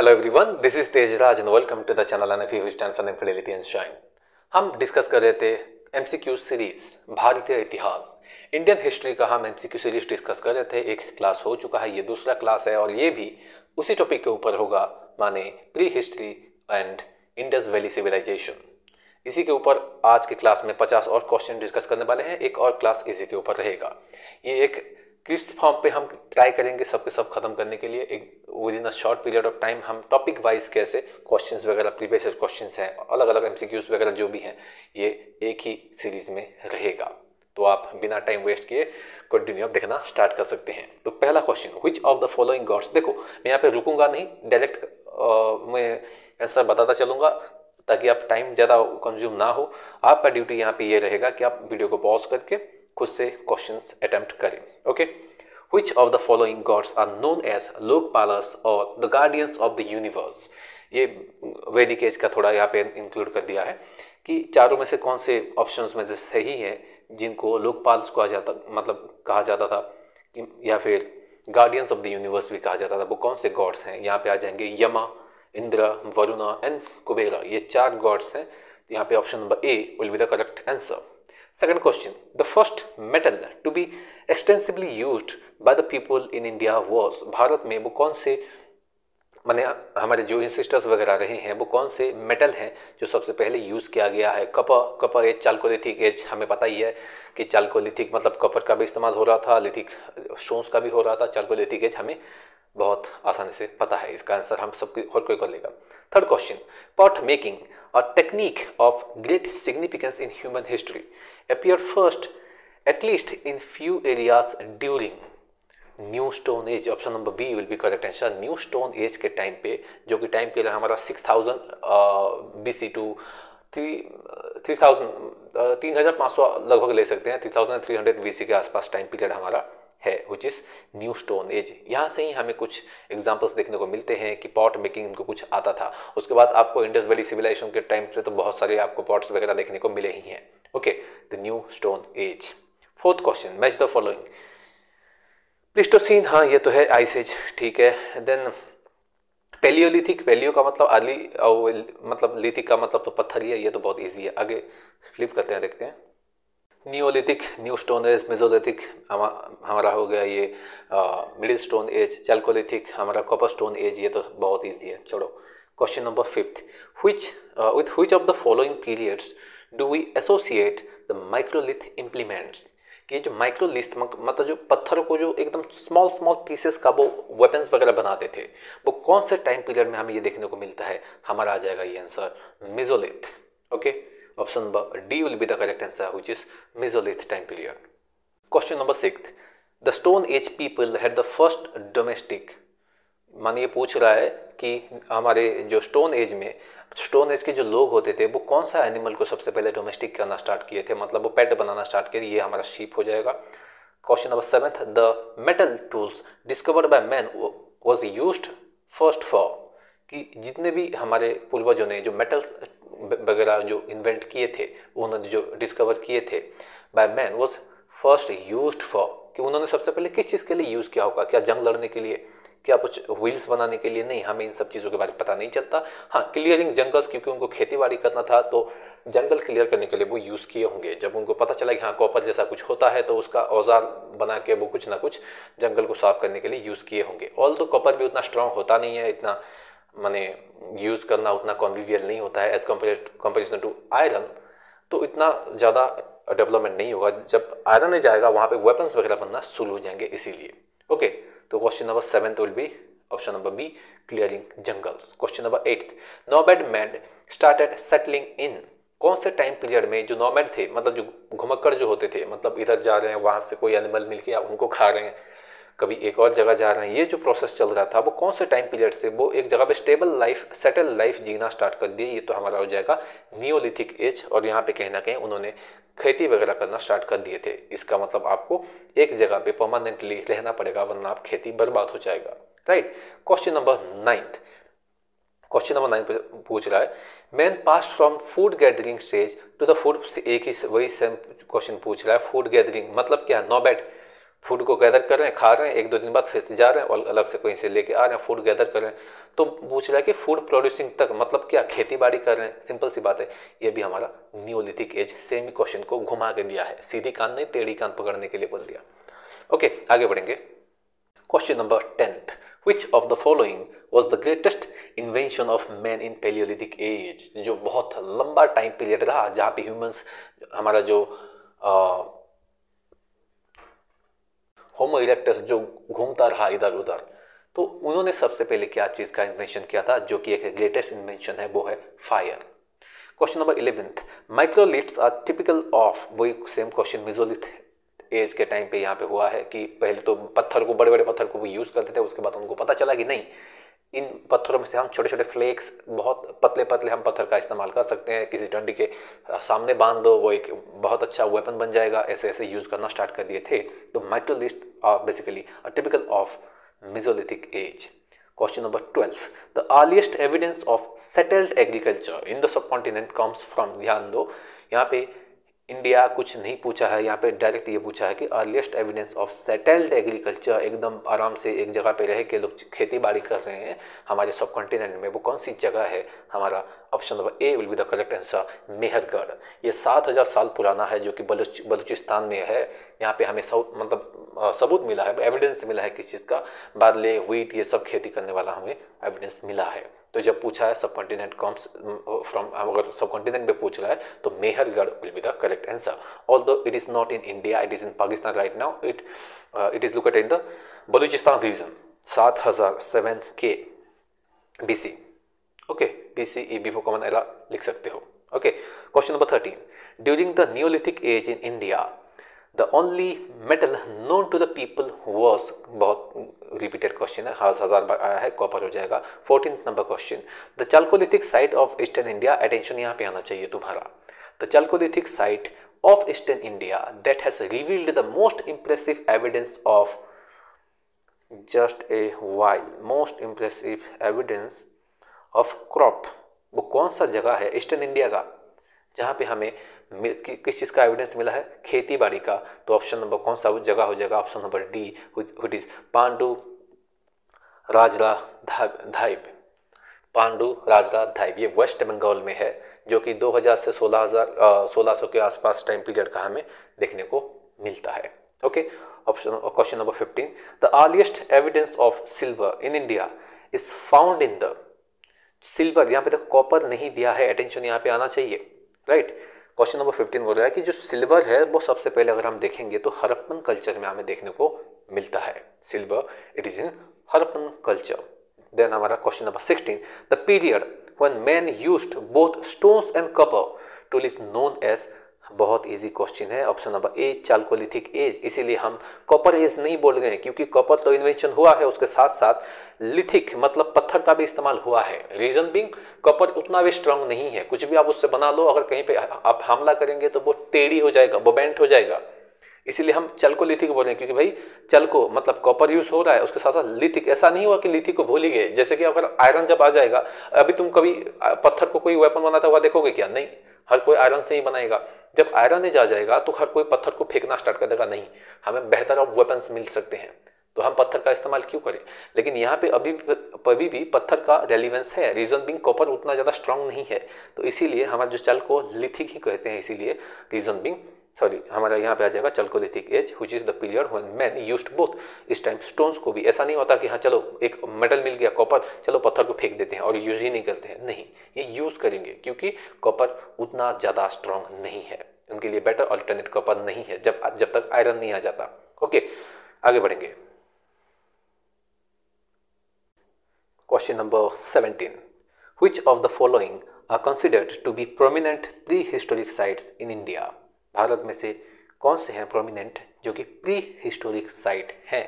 Hello everyone, this is Tejraj and welcome to the channel NFE who stand for infidelity and shine. हम discuss कर रहे थे MCQ series भारतीय इतिहास, Indian history का हम एमसीक्यू सीरीज डिस्कस कर रहे थे। एक क्लास हो चुका है, ये दूसरा क्लास है और ये भी उसी टॉपिक के ऊपर होगा, माने pre history and Indus valley civilisation. इसी के ऊपर आज के क्लास में 50 और क्वेश्चन डिस्कस करने वाले हैं। एक और क्लास इसी के ऊपर रहेगा। ये एक क्विज फॉर्म पे हम ट्राई करेंगे सबके सब खत्म करने के लिए। एक with in a short period of time हम टॉपिक वाइज कैसे क्वेश्चंस वगैरह, प्रीवियस क्वेश्चंस हैं, अलग अलग एमसीक्यूज वगैरह जो भी हैं, ये एक ही सीरीज में रहेगा। तो आप बिना टाइम वेस्ट किए कंटिन्यू अब देखना स्टार्ट कर सकते हैं। तो पहला question, which of the following gods. देखो मैं यहाँ पे रुकूंगा नहीं, डायरेक्ट मैं आंसर बताता चलूंगा ताकि आप टाइम ज़्यादा कंज्यूम ना हो। आपका ड्यूटी यहाँ पे ये रहेगा कि आप वीडियो को पॉज करके खुद से क्वेश्चंस अटेम्प्ट करें। Okay, Which of the following gods are known as Lokpalas or the guardians of the universe? ये वैदिक एज का थोड़ा यहाँ पे इंक्लूड कर दिया है कि चारों में से कौन से ऑप्शंस में से सही है जिनको लोकपाल्स कहा जाता, मतलब कहा जाता था, या फिर गार्डियंस ऑफ द यूनिवर्स भी कहा जाता था। वो कौन से गॉड्स हैं? यहाँ पे आ जाएंगे यमा, इंद्र, वरुणा एंड कुबेरा। ये चार गॉड्स हैं। यहाँ पे option number A will be the correct answer. Second question, the first metal to be extensively used by the people in India was, Bharat में वो कौन से, माने हमारे जो इंसिस्टर्स वगैरह रहे हैं, वो कौन से मेटल हैं जो सबसे पहले यूज़ किया गया है? कपर एज, चाल्कोलिथिक एज, हमें पता ही है कि चाल्कोलिथिक मतलब कपर का भी इस्तेमाल हो रहा था, लिथिक स्टोन्स का भी हो रहा था। चाल्कोलिथिक एज हमें बहुत आसानी से पता है, इसका आंसर हम सब और कोई कर लेगा। Third question, pot making a technique of great significance in human history appeared first at least in few areas during new stone age. Option number B will be correct answer. New stone age के time पे, जो कि time period हमारा 6000 BC to 3500 लगभग ले सकते हैं, 3300 BC के आसपास टाइम पीरियड हमारा है, which is new stone as. यहाँ से ही हमें कुछ एग्जाम्पल्स देखने को मिलते हैं कि पॉट मेकिंग इनको कुछ आता था। उसके बाद आपको इंडस वैली सिविलाइजेशन के टाइम पे तो बहुत सारे आपको पॉट्स वगैरह देखने को मिले ही हैं। Okay, the new stone as. Fourth question, match the following. Pleistocene, हाँ ये तो है, आइस एज, ठीक है। देन पेलियोलिथिक, पेलियो का मतलब आली, मतलब लिथिक का मतलब तो पत्थर ही है, ये तो बहुत ईजी है। आगे फ्लिप करते हैं, देखते हैं। Neolithic, new stone age. Mesolithic हमारा हो गया ये मिडिल स्टोन एज। चाल्कोलिथिक हमारा कॉपर स्टोन एज, ये तो बहुत ईजी है। छोड़ो। Question number fifth, with which of the following periods do we associate the microlith implements. कि जो माइक्रोलिथ मतलब जो पत्थरों को जो एकदम स्मॉल स्मॉल पीसेस का वो वेपन्स वगैरह बनाते थे, वो कौन से टाइम पीरियड में हमें ये देखने को मिलता है? हमारा आ जाएगा ये answer mesolith. Okay, option number D will be the correct answer, which is mesolith time period. Question number sixth, the stone age people had the first domestic. मान ये पूछ रहा है कि हमारे जो स्टोन एज में, स्टोन एज के जो लोग होते थे वो कौन सा एनिमल को सबसे पहले डोमेस्टिक करना स्टार्ट किए थे, मतलब वो पेट बनाना स्टार्ट किए। ये हमारा शीप हो जाएगा। Question number seventh, the metal tools discovered by man was used first for. कि जितने भी हमारे पूर्वजों ने जो मेटल्स वगैरह जो इन्वेंट किए थे, उन्होंने जो डिस्कवर किए थे by man was first used for, कि उन्होंने सबसे पहले किस चीज़ के लिए यूज़ किया होगा? क्या जंग लड़ने के लिए, क्या कुछ व्हील्स बनाने के लिए? नहीं, हमें इन सब चीज़ों के बारे में पता नहीं चलता। हाँ, क्लियरिंग जंगल्स, क्योंकि उनको खेती बाड़ी करना था तो जंगल क्लियर करने के लिए वो यूज़ किए होंगे। जब उनको पता चला कि हाँ कॉपर जैसा कुछ होता है तो उसका औजार बना के वो कुछ ना कुछ जंगल को साफ करने के लिए यूज़ किए होंगे। ऑल तो कॉपर भी उतना स्ट्रांग होता नहीं है, इतना माने यूज़ करना उतना कन्वीनियंट नहीं होता है एज कंपेरिजन टू आयरन, तो इतना ज़्यादा डेवलपमेंट नहीं होगा। जब आयरन में जाएगा वहाँ पे वेपन्स वगैरह बनना शुरू हो जाएंगे, इसीलिए। ओके, तो question number seventh will be option number B, clearing jungles. Question number eighth, nomad man started settling in. कौन से टाइम पीरियड में जो नोमैड थे, मतलब जो घुमक्कड़ जो होते थे, मतलब इधर जा रहे हैं, वहाँ से कोई एनिमल मिल के उनको खा रहे हैं, कभी एक और जगह जा रहे हैं, ये जो प्रोसेस चल रहा था वो कौन से टाइम पीरियड से वो एक जगह पे स्टेबल लाइफ, सेटल लाइफ जीना स्टार्ट कर दिए? ये तो हमारा हो जाएगा नियोलिथिक एज। और यहाँ पे कहीं ना कहीं उन्होंने खेती वगैरह करना स्टार्ट कर दिए थे। इसका मतलब आपको एक जगह पे परमानेंटली रहना पड़ेगा, वरना आप खेती बर्बाद हो जाएगा। राइट। क्वेश्चन नंबर नाइन्थ, पूछ रहा है man pass from food gathering stage to the food. एक ही वही सेम क्वेश्चन पूछ रहा है, फूड गैदरिंग मतलब क्या? नोमैड फूड को गैदर कर रहे हैं, खा रहे हैं, 1-2 दिन बाद फिर से जा रहे हैं और अलग से कहीं से लेके आ रहे हैं, फूड गैदर कर रहे हैं। तो पूछ रहा है कि फूड प्रोड्यूसिंग तक मतलब क्या, खेती बाड़ी कर रहे हैं, सिंपल सी बात है। ये भी हमारा नियोलिथिक एज। सेम ही क्वेश्चन को घुमा के दिया है, सीधी कान नहीं टेढ़ी कान पकड़ने के लिए बोल दिया। ओके, आगे बढ़ेंगे। Question number 10th, which of the following was the greatest invention of man in Paleolithic age? जो बहुत लंबा टाइम पीरियड रहा जहाँ पे ह्यूमंस, हमारा जो होमो इरेक्टस जो घूमता रहा इधर उधर, तो उन्होंने सबसे पहले क्या चीज़ का इन्वेंशन किया था जो कि एक ग्रेटेस्ट इन्वेंशन है, वो है fire. Question number 11th, microliths are typical of, वही सेम क्वेश्चन मेसोलिथ एज के टाइम पे यहाँ पे हुआ है कि पहले तो पत्थर को, बड़े बड़े पत्थर को वो यूज़ करते थे, उसके बाद उनको पता चला कि नहीं, इन पत्थरों में से हम छोटे छोटे फ्लेक्स, बहुत पतले पतले हम पत्थर का इस्तेमाल कर सकते हैं, किसी डंडी के सामने बांध दो, वो एक बहुत अच्छा वेपन बन जाएगा, ऐसे ऐसे यूज़ करना स्टार्ट कर दिए थे। तो microliths are basically a typical of mesolithic age. Question number 12, the earliest evidence of settled agriculture in the subcontinent comes from, ध्यान दो यहाँ पे इंडिया कुछ नहीं पूछा है, यहाँ पे डायरेक्ट ये पूछा है कि earliest evidence of settled agriculture, एकदम आराम से एक जगह पे रह के लोग खेती बाड़ी कर रहे हैं हमारे सब कॉन्टिनेंट में, वो कौन सी जगह है? हमारा option number A will be the correct answer, Mehrgarh. ये 7000 साल पुराना है जो कि बलूचिस्तान में है। यहाँ पे हमें सबूत मिला है, एविडेंस मिला है किस चीज़ का, बार्ले, व्हीट, ये सब खेती करने वाला हमें एविडेंस मिला है। तो जब पूछा है सब कॉन्टिनेंट कम्स फ्रॉम, अगर सब कॉन्टिनेंट में पूछ रहा है तो Mehrgarh will be the correct answer. Although it is not in India, it is in Pakistan right now, it is located in the Baluchistan region. 7007 के BC। Okay, BC E before common era लिख सकते हो। Okay, question number 13, during the neolithic age in India the only metal known to the people was, बहुत repeated question है, 1000 बार आया है, copper हो जाएगा। 14th number question, the Chalcolithic site of eastern India, attention यहाँ पे आना चाहिए तुम्हारा, the Chalcolithic site of eastern India that has revealed the most impressive evidence of, just a while, most impressive evidence of crop, वो कौन सा जगह है ईस्टर्न इंडिया का जहाँ पे हमें किस चीज़ का एविडेंस मिला है? खेती बाड़ी का। तो ऑप्शन नंबर कौन सा जगह हो जाएगा? Option number D, which is Pandu Rajar Dhibi. Pandu Rajar Dhibi ये वेस्ट बंगाल में है, जो कि 2000 से 1600 के आसपास टाइम पीरियड का हमें देखने को मिलता है। Okay, option question number 15, the earliest evidence of silver in India is found in the, silver यहाँ पे देखो कॉपर नहीं दिया है, अटेंशन यहाँ पे आना चाहिए, राइट। क्वेश्चन नंबर 15 बोल रहा है कि जो सिल्वर है वो सबसे पहले अगर हम देखेंगे तो हड़प्पन कल्चर में हमें देखने को मिलता है silver, it is in Harappan culture. Then हमारा question number 16, the period when man used both stones and copper tool is known age, बहुत इजी क्वेश्चन है, option number A chalcolithic age. इसीलिए हम कॉपर एज नहीं बोल रहे हैं क्योंकि कॉपर तो इन्वेंशन हुआ है, उसके साथ साथ लिथिक मतलब पत्थर का भी इस्तेमाल हुआ है। रीजन बिंग कॉपर उतना भी स्ट्रांग नहीं है, कुछ भी आप उससे बना लो, अगर कहीं पे आप हमला करेंगे तो वो टेढ़ी हो जाएगा, वो बेंट हो जाएगा। इसीलिए हम चलकोलिथिक बोल रहे हैं क्योंकि भाई चलको मतलब कॉपर यूज हो रहा है, उसके साथ साथ लिथिक, ऐसा नहीं हुआ कि लिथिक को भूल ही गए। जैसे कि अगर आयरन जब आ जाएगा, अभी तुम कभी पत्थर को कोई वेपन बनाता हुआ देखोगे क्या? नहीं, हर कोई आयरन से ही बनाएगा। जब आयरन एज आ जाएगा तो हर कोई पत्थर को फेंकना स्टार्ट कर देगा, नहीं हमें बेहतर ऑफ वेपन्स मिल सकते हैं तो हम पत्थर का इस्तेमाल क्यों करें। लेकिन यहाँ पे अभी भी पत्थर का रेलिवेंस है, रीजन बिंग कॉपर उतना ज़्यादा स्ट्रांग नहीं है, तो इसीलिए हमारा जो चल को लिथिक ही कहते हैं। इसीलिए रीजन बिंग हमारा यहाँ पे आ जाएगा chalcolithic age, which is the period when man used both. इस टाइम स्टोन्स को भी ऐसा नहीं होता कि हाँ चलो एक मेटल मिल गया कॉपर, चलो पत्थर को फेंक देते हैं और यूज ही नहीं करते हैं, नहीं ये यूज करेंगे क्योंकि कॉपर उतना ज़्यादा स्ट्रांग नहीं है, उनके लिए बेटर अल्टरनेट कॉपर नहीं है जब तक आयरन नहीं आ जाता। ओके, आगे बढ़ेंगे। Question number 17, which of the following are considered to be prominent pre historic sites in India? Bharat में से कौन से हैं प्रोमिनेंट जो कि प्री हिस्टोरिक साइट हैं?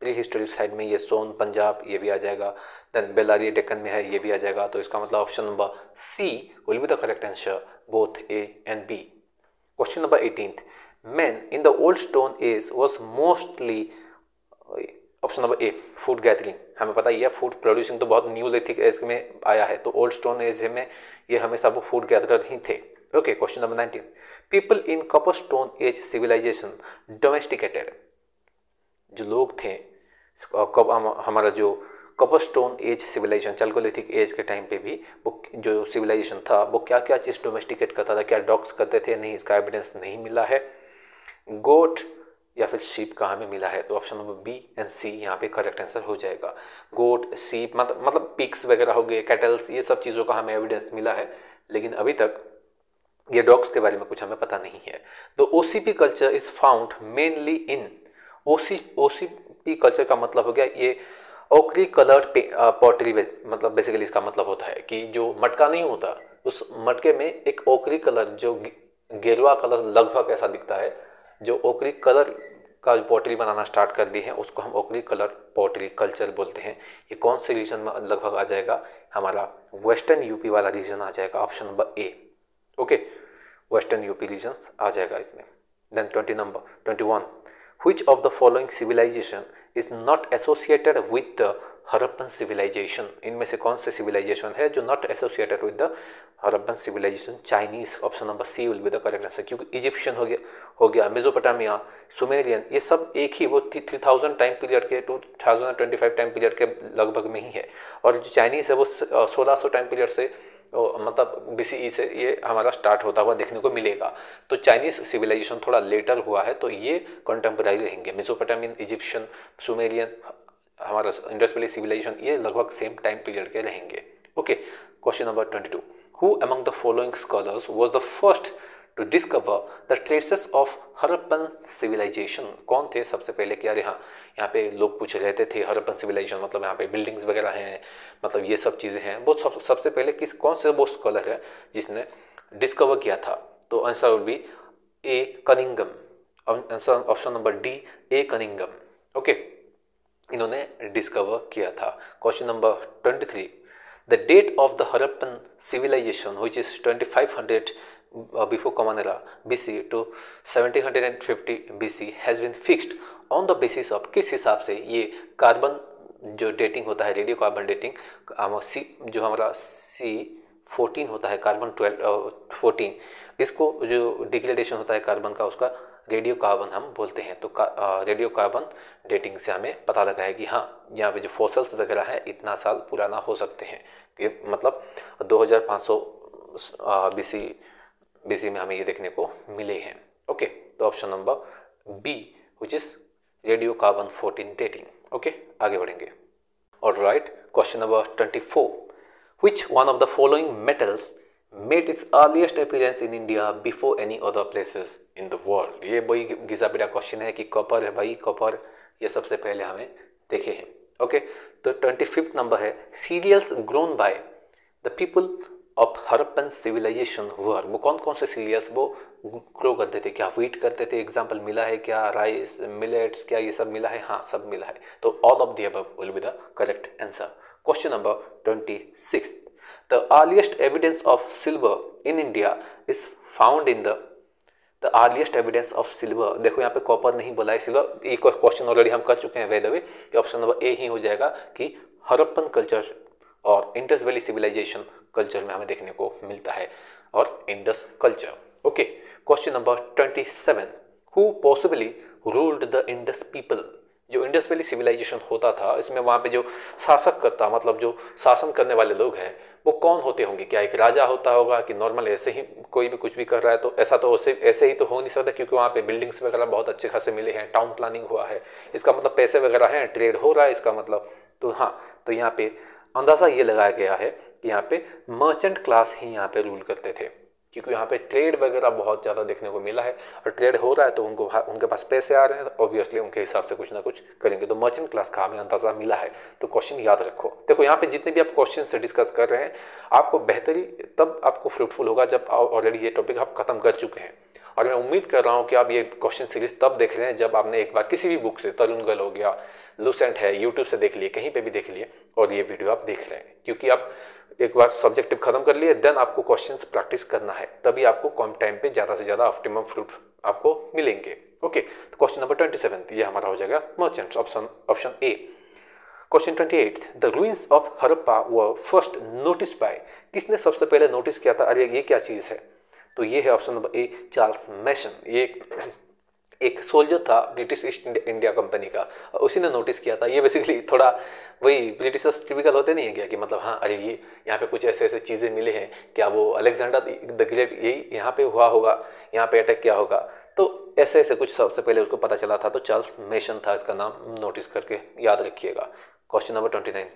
प्री हिस्टोरिक साइट में ये सोन पंजाब ये भी आ जाएगा, देन बेलारी डेक्कन में है ये भी आ जाएगा, तो इसका मतलब option number C will be the correct answer, both A and B. Question number 18, man in the old stone age was mostly, option number A food gathering, हमें पता ही है फूड प्रोड्यूसिंग तो बहुत न्यूलिथिक एज में आया है, तो old stone age में ये हमेशा वो फूड गैदरर ही थे। Okay, question number 19, people in copper stone age civilization domesticated, जो लोग थे, हमारा जो copper stone age civilization, chalcolithic age के टाइम पे भी वो जो सिविलाइजेशन था वो क्या क्या चीज़ डोमेस्टिकेट करता था, क्या डॉग्स करते थे, नहीं, इसका एविडेंस नहीं मिला है। गोट या फिर शीप का हमें मिला है, तो ऑप्शन नंबर बी एंड सी यहाँ पे करेक्ट आंसर हो जाएगा। गोट, शीप मतलब पिग्स वगैरह हो गए, कैटल्स, ये सब चीज़ों का हमें एविडेंस मिला है, लेकिन अभी तक ये डॉग्स के बारे में कुछ हमें पता नहीं है। तो OCP culture is found mainly in, OCP culture का मतलब हो गया ये ओकरी कलर्ड पॉटरी, मतलब बेसिकली इसका मतलब होता है कि जो मटका नहीं होता उस मटके में एक ओकरी कलर, जो गेरुआ कलर लगभग ऐसा दिखता है, जो ओकरी कलर का पॉटरी बनाना स्टार्ट कर दी है उसको हम ओकरी कलर पॉटरी कल्चर बोलते हैं। ये कौन से रीजन में लगभग आ जाएगा, हमारा वेस्टर्न यूपी वाला रीजन आ जाएगा, option number A. Okay, western UP region आ जाएगा इसमें। Then 21, which of the following civilization is not associated with the Harappan civilization, इनमें से कौन से सिविलाइजेशन है जो not associated with the Harappan civilization? Chinese, option number C will be the correct answer, क्योंकि इजिप्शियन हो गया मेसोपोटामिया, सुमेरियन, ये सब एक ही वो 3000 टाइम पीरियड के 2025 टाइम पीरियड के लगभग में ही है, और जो चाइनीज है वो 1600 टाइम पीरियड से मतलब बीसीई से ये हमारा स्टार्ट होता हुआ देखने को मिलेगा। तो चाइनीज सिविलाइजेशन थोड़ा लेटर हुआ है, तो ये कंटेम्पररी रहेंगे। मेसोपोटामियन, इजिप्शियन, सुमेरियन, हमारा इंडस वैली सिविलाइजेशन, ये लगभग सेम टाइम पीरियड के रहेंगे। Okay, question number 22, who among the following scholars was the first to discover the traces of Harappan civilization? कौन थे सबसे पहले कि अरे हाँ, यहाँ पे लोग पूछ रहे थे हरप्पन सिविलाइजेशन मतलब यहाँ पे बिल्डिंग्स वगैरह हैं, मतलब ये सब चीज़ें हैं, वो सबसे पहले कौन से वो स्कॉलर है जिसने डिस्कवर किया था? तो answer will be A Cunningham, answer option number D A Cunningham. Okay, इन्होंने डिस्कवर किया था। Question number 23, the date of the Harappan civilization which is 2500 before common era BC to 1750 BC has been fixed on the basis of, किस हिसाब से ये carbon जो dating होता है, रेडियो कार्बन डेटिंग, जो हमारा C14 होता है, कार्बन 14, इसको जो डिग्रेडेशन होता है कार्बन का, उसका रेडियो कार्बन हम बोलते हैं। तो रेडियो कार्बन डेटिंग से हमें पता लगा है कि हाँ, यहाँ पे जो फॉसल्स वगैरह हैं इतना साल पुराना हो सकते हैं, ये मतलब 2500 BC में हमें ये देखने को मिले हैं। ओके, तो option number B which is radio carbon 14 dating. Okay, आगे बढ़ेंगे। Alright, question number 24, which one of the following metals made its earliest appearance in India before any other places in the world? ये वही घिसा पिटा question है कि copper है भाई, copper ये सबसे पहले हमें देखे हैं। ओके, तो 25th नंबर है, cereals grown by the people of Harappan civilization were, वो कौन कौन से सीरियल्स वो ग्रो करते थे? क्या व्हीट करते थे? एग्जाम्पल मिला है क्या? राइस, मिलेट्स, क्या ये सब मिला है? हाँ, सब मिला है। तो all of the above will be the correct answer. Question number 26, the earliest evidence of silver in India is found in the earliest evidence of silver. देखो यहाँ पे कॉपर नहीं बोला है, सिल्वर, ये क्वेश्चन ऑलरेडी हम कर चुके हैं by the way, option number A ही हो जाएगा कि हरप्पन कल्चर और इंडस वैली सिविलाइजेशन कल्चर में हमें देखने को मिलता है, और Indus culture. Okay, question number 27, who possibly ruled the Indus people? जो इंडस वैली सिविलाइजेशन होता था, इसमें वहाँ पे जो शासक करता, मतलब जो शासन करने वाले लोग हैं, वो कौन होते होंगे? क्या एक राजा होता होगा कि नॉर्मल ऐसे ही कोई भी कुछ भी कर रहा है? तो ऐसा तो ऐसे ही तो हो नहीं सकता, क्योंकि वहाँ पे बिल्डिंग्स वगैरह बहुत अच्छे खासे मिले हैं, टाउन प्लानिंग हुआ है, इसका मतलब पैसे वगैरह हैं, ट्रेड हो रहा है, इसका मतलब। तो हाँ, तो यहाँ पे अंदाज़ा ये लगाया गया है कि यहाँ पे मर्चेंट क्लास ही यहाँ पे रूल करते थे, क्योंकि यहाँ पे ट्रेड वगैरह बहुत ज़्यादा देखने को मिला है, और ट्रेड हो रहा है तो उनके पास पैसे आ रहे हैं, तो ऑब्वियसली उनके हिसाब से कुछ ना कुछ करेंगे। तो मर्चेंट क्लास का हमें अंदाज़ा मिला है। तो क्वेश्चन याद रखो। देखो यहाँ पे जितने भी आप क्वेश्चन से डिस्कस कर रहे हैं, आपको बेहतरी तब आपको फ्रूटफुल होगा जब ऑलरेडी ये टॉपिक आप खत्म कर चुके हैं। और मैं उम्मीद कर रहा हूँ कि आप ये क्वेश्चन सीरीज तब देख रहे हैं जब आपने एक बार किसी भी बुक से, तरुणगल हो गया, लूसेंट है, यूट्यूब से देख लिए, कहीं पे भी देख लिए, और ये वीडियो आप देख रहे हैं, क्योंकि आप एक बार सब्जेक्टिव खत्म कर लिए, देन आपको क्वेश्चंस प्रैक्टिस करना है, तभी आपको कम टाइम पे ज़्यादा से ज़्यादा ऑप्टिमम फ्रूट आपको मिलेंगे। ओके, तो क्वेश्चन नंबर 27 ये हमारा हो जाएगा merchants, option A. Question 28, the ruins of Harappa were first notice bye, किसने सबसे पहले नोटिस किया था? अरे ये क्या चीज़ है? तो ये है ऑप्शन नंबर ए, चार्ल्स मैसन। ये एक सोल्जर था ब्रिटिश ईस्ट इंडिया कंपनी का, उसी ने नोटिस किया था। ये बेसिकली थोड़ा वही ब्रिटिशर्स टिपिकल होते नहीं है क्या कि मतलब हाँ अरे ये यहाँ पे कुछ ऐसे ऐसे चीज़ें मिले हैं, क्या वो अलेक्जेंडर द ग्रेट यही यहाँ पे हुआ होगा, यहाँ पे अटैक किया होगा, तो ऐसे ऐसे कुछ सबसे पहले उसको पता चला था। तो चार्ल्स मेसन था इसका नाम, नोटिस करके याद रखिएगा। Question number 29।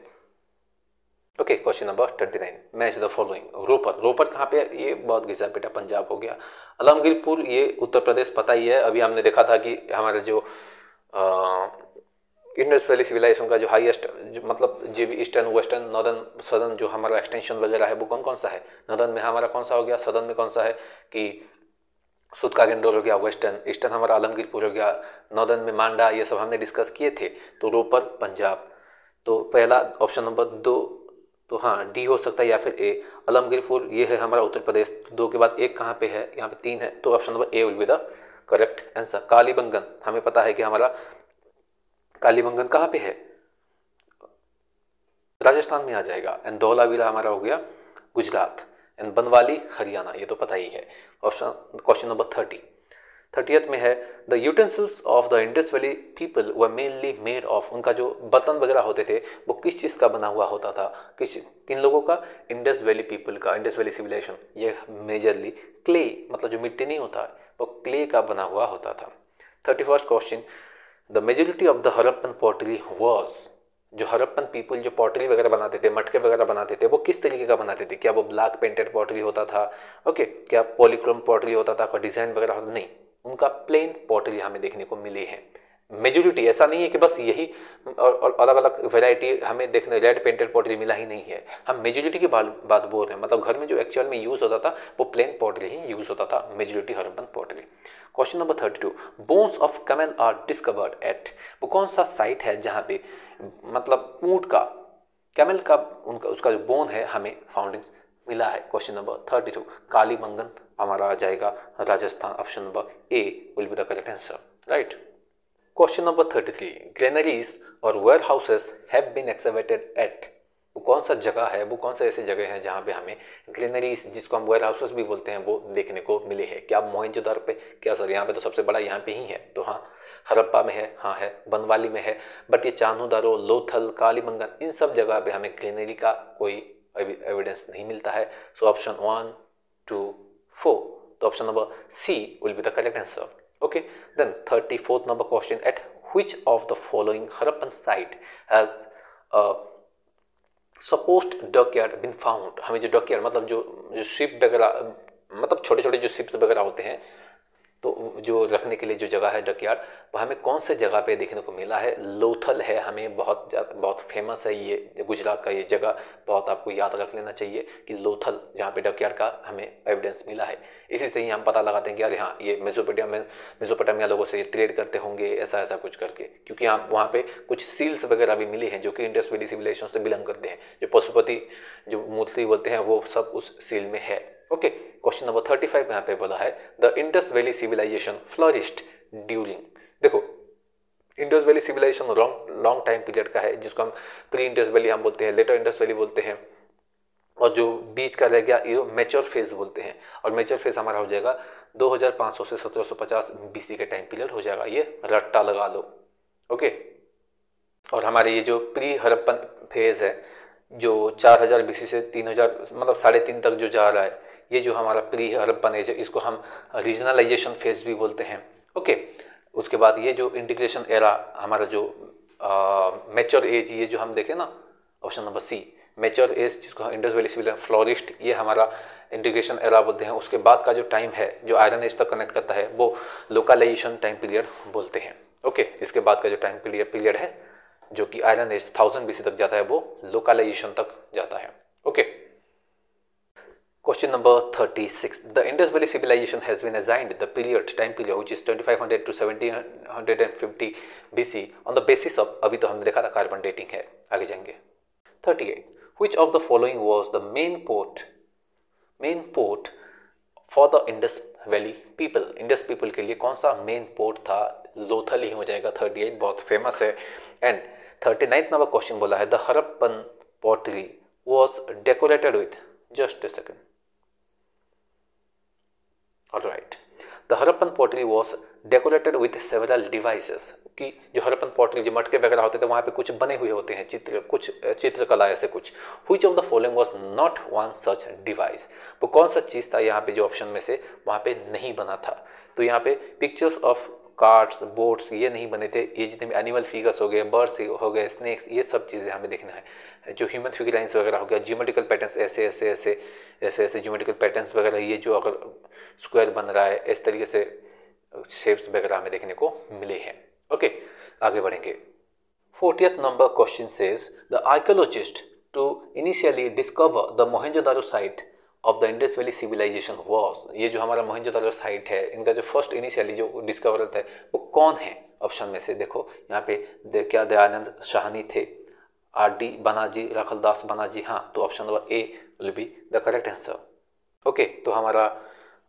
Okay, question number 29, match the following. Ropar, Ropar कहाँ पे है? ये बहुत घिसा पेटा पंजाब हो गया। अलमगीरपुर ये उत्तर प्रदेश पता ही है, अभी हमने देखा था कि हमारे जो इंडस वैली सिविलाइजेशन का जो हाईएस्ट मतलब जो भी ईस्टर्न वेस्टर्न नॉर्दर्न सदर्न जो हमारा एक्सटेंशन वगैरह है वो कौन कौन सा है। नॉर्दर्न में हमारा कौन सा हो गया, सदर्न में कौन सा है कि सुतका गेंडोर हो गया, वेस्टर्न ईस्टर्न हमारा आलमगीरपुर हो गया, नॉर्दर्न में मांडा, ये सब हमने डिस्कस किए थे। तो रोपर पंजाब, तो पहला ऑप्शन नंबर 2 तो हाँ डी हो सकता है या फिर ए, आलमगीरपुर ये है हमारा उत्तर प्रदेश। 2 के बाद एक कहाँ पे है, यहाँ पे 3 है, तो option number A will be the correct answer. Kalibangan हमें पता है कि हमारा कालीबंगन कहाँ पे है, राजस्थान में आ जाएगा। एंड धौलावीरा हमारा हो गया गुजरात। एंड बनवाली हरियाणा, ये तो पता ही है। ऑप्शन क्वेश्चन नंबर 30th में है the utensils of the Indus valley people were mainly made of, उनका जो बर्तन वगैरह होते थे वो किस चीज़ का बना हुआ होता था, किन लोगों का, इंडस वैली पीपल का, इंडस वैली सिविलाइजेशन ये मेजरली क्ले, मतलब जो मिट्टी नहीं होता वो क्ले का बना हुआ होता था। 31st question, the majority of the Harappan pottery was, जो हरप्पन पीपल जो पॉटरी वगैरह बनाते थे, मटके वगैरह बनाते थे, वो किस तरीके का बनाते थे? क्या वो ब्लैक पेंटेड पॉटरी होता था, ओके, क्या पॉलीक्रोम पॉटरी होता था, कोई डिजाइन वगैरह होता? नहीं, उनका प्लेन पॉटरी हमें देखने को मिली है। मेजोरिटी, ऐसा नहीं है कि बस यही और अलग अलग वेराइटी हमें देखने रेड पेंटेड पॉटरी मिला ही नहीं है, हम मेजोरिटी की बात बोल रहे हैं। मतलब घर में जो एक्चुअल में यूज होता था वो प्लेन पॉटरी ही यूज होता था, majority Harappan pottery. Question number 32, bones of camel are discovered at, वो कौन सा साइट है जहाँ पे मतलब ऊंट का, कैमल का उनका उसका जो बोन है हमें फाउंडिंग्स मिला है। क्वेश्चन नंबर 32, कालीबंगन हमारा आ जाएगा Rajasthan. Option number A will be the correct answer, right. Question number 33, granaries और warehouses have been excavated at, वो कौन सा जगह है, वो कौन सा ऐसी जगह है जहाँ पे हमें ग्रेनरीज जिसको हम वेयर हाउसेस भी बोलते हैं वो देखने को मिले हैं? क्या मोहनजोदड़ो पे, क्या सर यहाँ पे तो सबसे बड़ा यहाँ पे ही है, तो हाँ हड़प्पा में है, हाँ है, बनवाली में है, बट ये चान्होदारो, लोथल, कालीबंगन इन सब जगह पे हमें ग्रेनरी का कोई एविडेंस नहीं मिलता है। सो ऑप्शन 1, 2, 4, तो option number C will be the correct answer. Okay, then 34th number question, at which of the following Harappan site has supposed dockyard been found, हमें जो डॉकयार्ड मतलब जो शिप वगैरह मतलब छोटे छोटे जो शिप्स वगैरह होते हैं तो जो रखने के लिए जो जगह है डॉकयार्ड, वो हमें कौन से जगह पे देखने को मिला है? लोथल है, हमें बहुत फेमस है ये गुजरात का ये जगह, बहुत आपको याद रख लेना चाहिए कि लोथल जहाँ पे डॉकयार्ड का हमें एविडेंस मिला है। इसी से ही हम पता लगाते हैं कि अरे हाँ ये मेसोपोटामिया लोगों से ट्रेड करते होंगे ऐसा ऐसा कुछ करके, क्योंकि हम वहाँ पे कुछ सील्स वगैरह भी मिले हैं जो कि इंडस वैली सिविलाइजेशन से बिलोंग करते हैं। जो पशुपति जो मूर्ति बोलते हैं वो सब उस सील में है। ओके, क्वेश्चन नंबर 35 यहाँ पे बोला है the Indus valley civilization flourished during, देखो Indus valley civilization long time period का है जिसको हम प्री इंडस वैली हम बोलते हैं, लेटर इंडस वैली बोलते हैं, और जो बीच का रह गया ये मैच्योर फेज बोलते हैं। और मैच्योर फेज हमारा हो जाएगा 2500 से 1750 BC के टाइम पीरियड हो जाएगा, ये रट्टा लगा लो। ओके, और हमारे ये जो प्री हड़प्पन फेज है जो 4000 BC से 3000 मतलब 3.5 तक जो जा रहा है, ये जो हमारा प्री हड़प्पन एज है इसको हम रीजनलाइजेशन फेज भी बोलते हैं। ओके, उसके बाद ये जो इंटीग्रेशन एरा हमारा जो मैच्योर एज, ये जो हम देखें ना option number C mature age जिसको इंडस वैली सिविलाइजेशन फ्लोरिस्ट, ये हमारा इंटीग्रेशन एरा बोलते हैं। उसके बाद का जो टाइम है जो आयरन एज तक कनेक्ट करता है वो लोकलाइजेशन टाइम पीरियड बोलते हैं। ओके, इसके बाद का जो टाइम पीरियड है जो कि आयरन एज 1000 BC तक जाता है वो लोकलाइजेशन तक जाता है। Okay, question number 36, the Indus valley civilization has been assigned the time period which is 2500 to 1750 BC on the basis of, अभी तो हमने देखा था कार्बन डेटिंग है, आगे जाएंगे। 38, which of the following was the main port for the Indus valley people, Indus people के लिए कौन सा मेन पोर्ट था? लोथल ही हो जाएगा। 38 बहुत फेमस है। एंड 39th नंबर क्वेश्चन बोला है the Harappan pottery was decorated with, just a second, alright, the Harappan pottery was decorated with several devices, कि जो हरप्पन पॉटरी जो मटके वगैरह होते थे वहाँ पे कुछ बने हुए होते हैं चित्र, कुछ चित्रकला ऐसे कुछ। Which of the following was not one such device, वो कौन सा चीज़ था यहाँ पे जो ऑप्शन में से वहाँ पे नहीं बना था। तो यहाँ पे पिक्चर्स ऑफ कार्ड्स, बोट्स ये नहीं बने थे, ये जितने भी एनिमल फिगर्स हो गए, बर्ड्स हो गए, स्नेक्स, ये सब चीज़ें हमें देखना है। जो ह्यूमन फिगराइंस वगैरह हो गया, ज्योमेट्रिकल पैटर्न्स ऐसे ऐसे ऐसे ऐसे ऐसे ज्योमेट्रिकल पैटर्न्स वगैरह, ये जो अगर स्क्वायर बन रहा है इस तरीके से शेप्स वगैरह हमें देखने को मिले हैं। ओके, आगे बढ़ेंगे। 40th number question says the archaeologist to initially discover the Mohenjodaro site of the Indus valley civilization was, ये जो हमारा मोहनजोदारो साइट है इनका जो फर्स्ट इनिशियली जो डिस्कवरर थे वो कौन है? ऑप्शन में से देखो यहाँ पे क्या दयानंद साहनी थे, आर.डी. बनाजी, राखलदास बनाजी, हाँ, तो option number A will be the correct answer. Okay, तो हमारा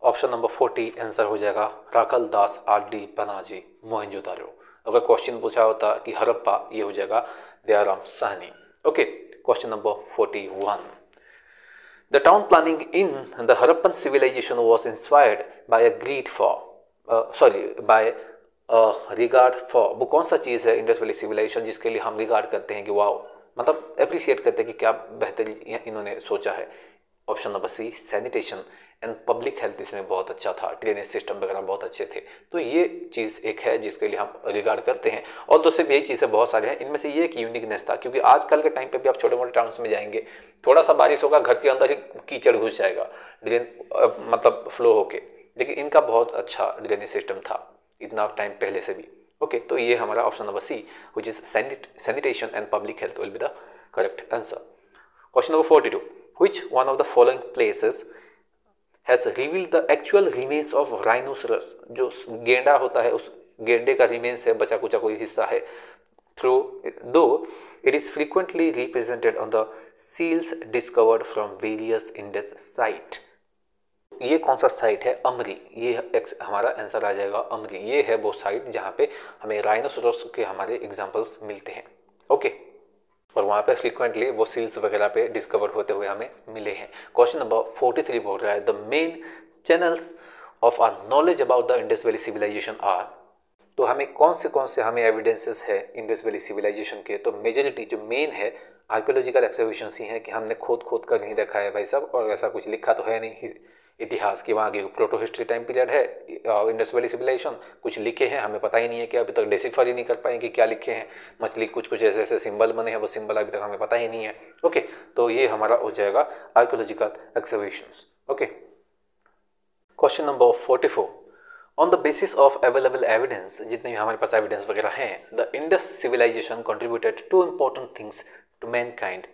ऑप्शन नंबर 40 आंसर हो जाएगा राखलदास, आर.डी. बनाजी, मोहनजोदारो। अगर क्वेश्चन पूछा होता कि हड़प्पा, ये हो जाएगा Dayaram Sahni. Okay, question number 41। The town planning in the Harappan civilization was inspired by a regard for, वो कौन सा चीज़ है इंडस वैली सिविलाइजेशन जिसके लिए हम रिगार्ड करते हैं कि वाओ, मतलब अप्रिशिएट करते हैं कि क्या बेहतरीन इन्होंने सोचा है। Option number C, sanitation and public health इसमें बहुत अच्छा था, ड्रेनेज सिस्टम वगैरह बहुत अच्छे थे। तो ये चीज़ एक है जिसके लिए हम रिगार्ड करते हैं। और तो सिर्फ यही चीज़ें बहुत सारे हैं, इनमें से ये एक यूनिकनेस था, क्योंकि आजकल के टाइम पे भी आप छोटे मोटे टाउन्स में जाएंगे, थोड़ा सा बारिश होगा घर के अंदर ही कीचड़ घुस जाएगा ड्रेन मतलब फ्लो होके, लेकिन इनका बहुत अच्छा ड्रेनेज सिस्टम था इतना टाइम पहले से भी। ओके, तो ये हमारा option number C which is sanitation and public health will be the correct answer. Question number 42, which one of the following places has revealed the actual remains of rhinoceros, जो गेंडा होता है उस गेंडे का रिमेन्स है, बचा कुचा कोई हिस्सा है, through though it is frequently represented on the seals discovered from various Indus site. ये कौन सा साइट है? अमरी, ये हमारा आंसर आ जाएगा अमरी। ये है वो साइट जहाँ पे हमें राइनोसोरस के हमारे एग्जाम्पल्स मिलते हैं। ओके, और वहाँ पे फ्रीक्वेंटली वो सील्स वगैरह पे डिस्कवर होते हुए हमें मिले हैं। क्वेश्चन नंबर 43 बोल रहा है the main channels of our knowledge about the Indus valley civilization are, तो हमें कौन से हमें एविडेंसेस है इंडस वैली सिविलाइजेशन के? तो मेजॉरिटी जो मेन है आर्कियोलॉजिकल एक्सकवेशंस ही हैं कि हमने खोद कर नहीं देखा है भाई साहब, और ऐसा कुछ लिखा तो है नहीं इतिहास की, वहाँ की प्रोटो हिस्ट्री टाइम पीरियड है इंडस वैली सिविलाइजेशन, कुछ लिखे हैं हमें पता ही नहीं है कि अभी तक डिसिफर ही नहीं कर पाए कि क्या लिखे हैं। मछली कुछ ऐसे ऐसे सिंबल बने हैं, वो सिंबल अभी तक हमें पता ही नहीं है। ओके, तो ये हमारा हो जाएगा archaeological excavations. Okay, question number 44, on the basis of available evidence, जितने भी हमारे पास एविडेंस वगैरह हैं, the Indus civilization contributed to important things to mankind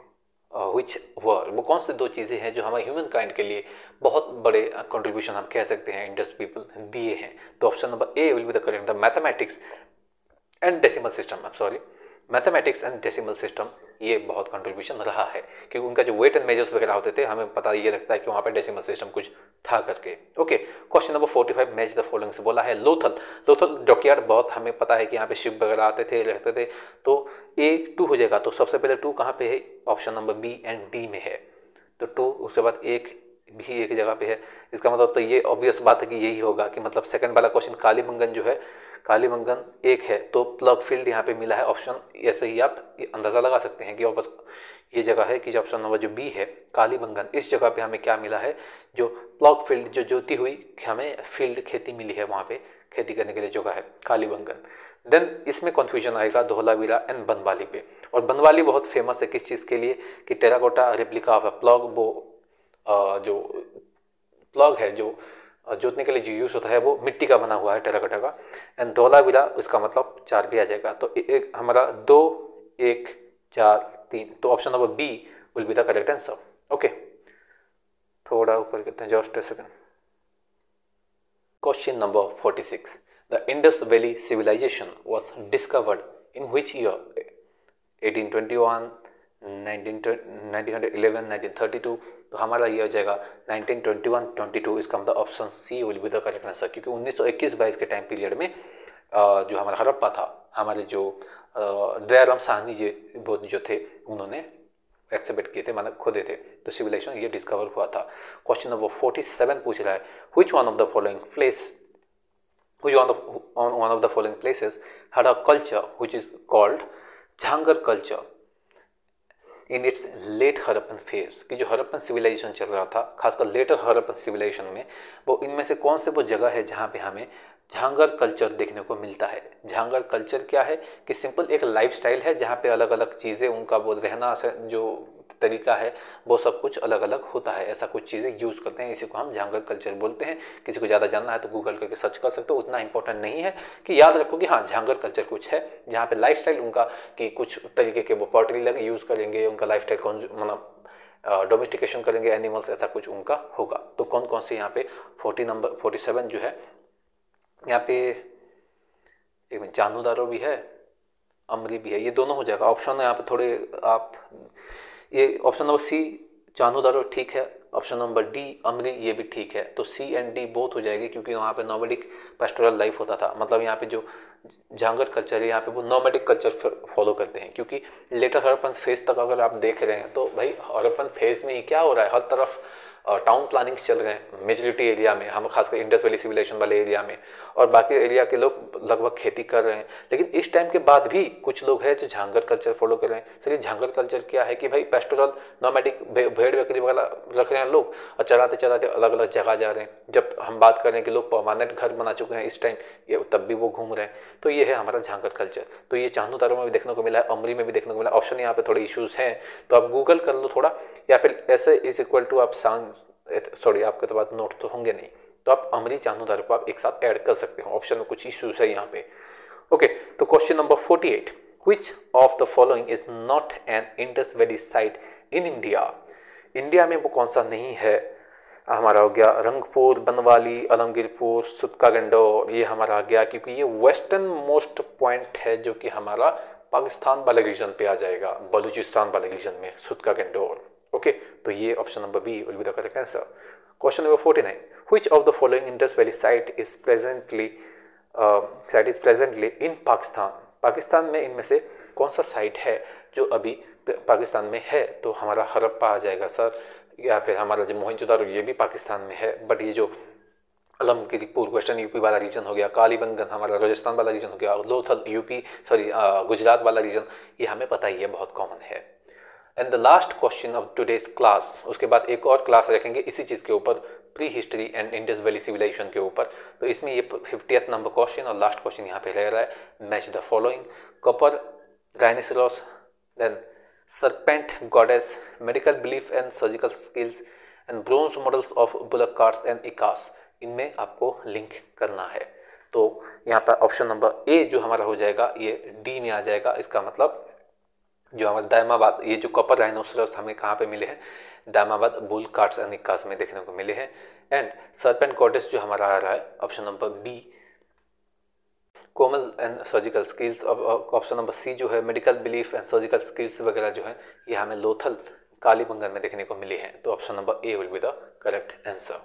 which were, वो कौन से दो चीज़ें हैं जो हमारे ह्यूमन काइंड के लिए बहुत बड़े कंट्रीब्यूशन हम कह सकते हैं इंडस पीपल दिए हैं? तो option number A will be the correct, the mathematics and decimal system, mathematics and decimal system, ये बहुत कंट्रीब्यूशन रहा है, क्योंकि उनका जो वेट एंड मेजर्स वगैरह होते थे हमें पता ये लगता है कि वहाँ पे डेसिमल सिस्टम कुछ था करके। Okay, question number 45, match the following से बोला है लोथल डॉकयार्ड, बहुत हमें पता है कि यहाँ पे शिप वगैरह आते थे रहते थे, तो A2 हो जाएगा। तो सबसे पहले 2 कहाँ पे है? Option number B and D में है, तो 2, उसके बाद एक भी एक जगह पे है, इसका मतलब तो ये ऑब्वियस बात है कि यही होगा कि मतलब सेकंड वाला क्वेश्चन कालीबंगन जो है, कालीबंगन एक है, तो प्लग फील्ड यहाँ पे मिला है ऑप्शन, ऐसे ही आप अंदाज़ा लगा सकते हैं कि वापस ये जगह है कि ऑप्शन नंबर जो बी है कालीबंगन, इस जगह पे हमें क्या मिला है? जो प्लग फील्ड, जो जोती हुई हमें फील्ड खेती मिली है, वहाँ पे खेती करने के लिए जगह है कालीबंगन। देन इसमें कन्फ्यूजन आएगा धोलावीरा एंड बनवाली पे, और बनवाली बहुत फेमस है किस चीज़ के लिए? कि टेराकोटा रेप्लिका ऑफ प्लग, वो जो प्लग है जो जोतने के लिए जो यूज़ होता है वो मिट्टी का बना हुआ है टेराकोटा का। एंड धोलावीरा उसका मतलब 4 भी आ जाएगा, तो एक हमारा 2 1 4 3, तो option number B will be the correct answer. Okay, थोड़ा ऊपर करते हैं, just a second. Question number 46, the Indus valley civilization was discovered in which year? 1821, 1911, 1932, तो हमारा ये हो जाएगा 1921-22, इसका मतलब option C will be the correct answer, क्योंकि 1921-22 के टाइम पीरियड में जो हमारा हड़प्पा था, हमारे जो दयाराम साहनी जो थे उन्होंने एक्सहिबिट किए थे, मतलब खोदे थे, तो सिविलाइजेशन ये डिस्कवर हुआ था। क्वेश्चन नंबर 47 पूछ रहा है which one of the following place which on one of the following places had a culture which is called Jhangar culture in its late Harappan phase कि जो हरप्पन सिविलाइजेशन चल रहा था, खासकर लेटर हरप्पन सिविलाइजेशन में, वो इनमें से कौन से वो जगह है जहाँ पे हमें झांगर कल्चर देखने को मिलता है। झांगर कल्चर क्या है कि सिंपल एक लाइफस्टाइल है जहाँ पे अलग अलग चीज़ें, उनका वो रहना जो तरीका है वो सब कुछ अलग अलग होता है, ऐसा कुछ चीज़ें यूज़ करते हैं, इसी को हम झांगर कल्चर बोलते हैं। किसी को ज़्यादा जानना है तो गूगल करके सर्च कर सकते हो, उतना इंपॉर्टेंट नहीं है कि याद रखो कि हाँ झांगर कल्चर कुछ है जहाँ पे लाइफस्टाइल उनका कि कुछ तरीके के वो पॉटरी लगे यूज़ करेंगे, उनका लाइफस्टाइल मतलब डोमेस्टिकेशन करेंगे एनिमल्स, ऐसा कुछ उनका होगा। तो कौन कौन से यहाँ पे 47 जो है यहाँ पे एक चांदूदारो भी है, अमरी भी है, ये दोनों हो जाएगा। ऑप्शन यहाँ पे थोड़े आप ये ऑप्शन नंबर सी चांदूदारो ठीक है, ऑप्शन नंबर डी अमरी ये भी ठीक है। तो सी एंड डी बोथ हो जाएगी क्योंकि वहाँ पे नॉमेडिक पेस्टोरल लाइफ होता था। मतलब यहाँ पे जो झांगर कल्चर है यहाँ पे वो नॉमेडिक कल्चर फॉलो करते हैं, क्योंकि लेटर हरप्पन फेज तक अगर आप देख रहे हैं तो भाई हरप्पन फेज में ही क्या हो रहा है, हर तरफ टाउन प्लानिंग्स चल रहे हैं मेजॉरिटी एरिया में, हम खासकर इंडस वैली सिविलाइजेशन वाले एरिया में, और बाकी एरिया के लोग लगभग खेती कर रहे हैं। लेकिन इस टाइम के बाद भी कुछ लोग हैं जो झांगर कल्चर फॉलो कर रहे हैं। चलिए झांगर कल्चर क्या है कि भाई पेस्टोरल नॉमेडिक भेड़ बकरी वगैरह रख रहे हैं लोग और चराते चराते अलग अलग जगह जा रहे हैं। जब हम बात कर रहे हैं कि लोग परमानेंट घर बना चुके हैं इस टाइम, ये तब भी वो घूम रहे हैं। तो ये है हमारा झांगर कल्चर। तो ये चांदूदारो में भी देखने को मिला है, अमरी में भी देखने को मिला। ऑप्शन यहाँ पे थोड़े इश्यूज हैं तो आप गूगल कर लो थोड़ा, या फिर ऐसे इज इक्वल टू आप सॉरी आपके तो बात नोट तो होंगे नहीं, तो आप अमरी चांदूदारो को आप एक साथ ऐड कर सकते हो। ऑप्शन में कुछ इश्यूज है यहाँ पे। ओके, तो question number 48, which of the following is not an Indus Valley site in India? India में वो कौन सा नहीं है? हमारा हो गया रंगपुर, बनवाली, आलमगीरपुर, सुतका गंडोर, ये हमारा आ गया क्योंकि ये वेस्टर्न मोस्ट पॉइंट है जो कि हमारा पाकिस्तान वाले रीजन पे आ जाएगा, बलूचिस्तान वाले रीजन में सुतका गंडोर। ओके, तो ये option number B will be the correct answer. Question number 49, which of the following Indus Valley site is presently in Pakistan? Pakistan में इनमें से कौन सा साइट है जो अभी पाकिस्तान में है? तो हमारा हरप्पा आ जाएगा सर, या फिर हमारा जो मोहनजोदारो ये भी पाकिस्तान में है, बट ये जो आलमगीरपुर वेस्टर्न यूपी वाला रीजन हो गया, कालीबंगन हमारा राजस्थान वाला रीजन हो गया, लोथल यूपी गुजरात वाला रीजन, ये हमें पता ही है, बहुत कॉमन है। And the last question of today's class, उसके बाद एक और क्लास रखेंगे इसी चीज़ के ऊपर, pre history and Indus valley civilization के ऊपर। तो इसमें ये 50th नंबर क्वेश्चन और लास्ट क्वेश्चन यहाँ पे रह रहा है, match the following: copper, rhinoceros, then serpent goddess, medical belief and surgical skills, and bronze models of bullock carts and ikas, इनमें आपको लिंक करना है। तो यहाँ पर ऑप्शन नंबर ए जो हमारा हो जाएगा ये डी में आ जाएगा। इसका मतलब जो हमारा दायमाबाद, ये जो कॉपर राइनोसेरोस हमें कहाँ पे मिले हैं? दायमाबाद बुल कार्ट्स एंड इकास में देखने को मिले हैं। एंड सर्पेंट गॉडेस जो हमारा आ रहा है ऑप्शन नंबर बी, कोमल and surgical skills. Option number C जो है medical belief and surgical skills वगैरह जो है ये हमें लोथल कालीबंगन में देखने को मिले हैं। तो option number A will be the correct answer.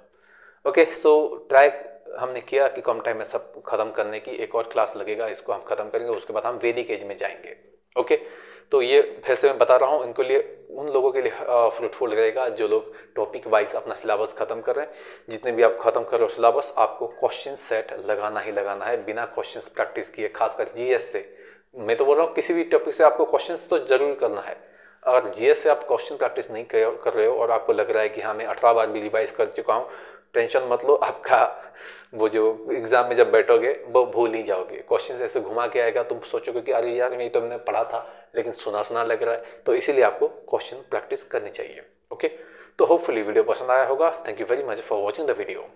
Okay, so try हमने किया कि कम टाइम में सब खत्म करने की। एक और क्लास लगेगा, इसको हम खत्म करेंगे, उसके बाद हम वैदिक एज में जाएंगे। ओके, तो ये फिर से मैं बता रहा हूँ, इनके लिए उन लोगों के लिए फ्रूटफुल रहेगा जो लोग टॉपिक वाइज अपना सिलेबस खत्म कर रहे हैं। जितने भी आप खत्म कर रहे हो सिलेबस, आपको क्वेश्चन सेट लगाना ही लगाना है, बिना क्वेश्चंस प्रैक्टिस किए, खासकर जीएस से। मैं तो बोल रहा हूँ किसी भी टॉपिक से आपको क्वेश्चंस तो जरूर करना है। अगर जीएस से आप क्वेश्चन प्रैक्टिस नहीं कर रहे हो और आपको लग रहा है कि हाँ मैं 18 बार भी रिवाइज कर चुका हूँ, टेंशन मत लो, आपका वो जो एग्जाम में जब बैठोगे वो भूल नहीं जाओगे। क्वेश्चन ऐसे घुमा के आएगा, तुम सोचोगे कि अरे यार ये तो हमने पढ़ा था लेकिन सुना सुना लग रहा है। तो इसीलिए आपको क्वेश्चन प्रैक्टिस करनी चाहिए। ओके, तो होपफुली वीडियो पसंद आया होगा। Thank you very much for watching the video.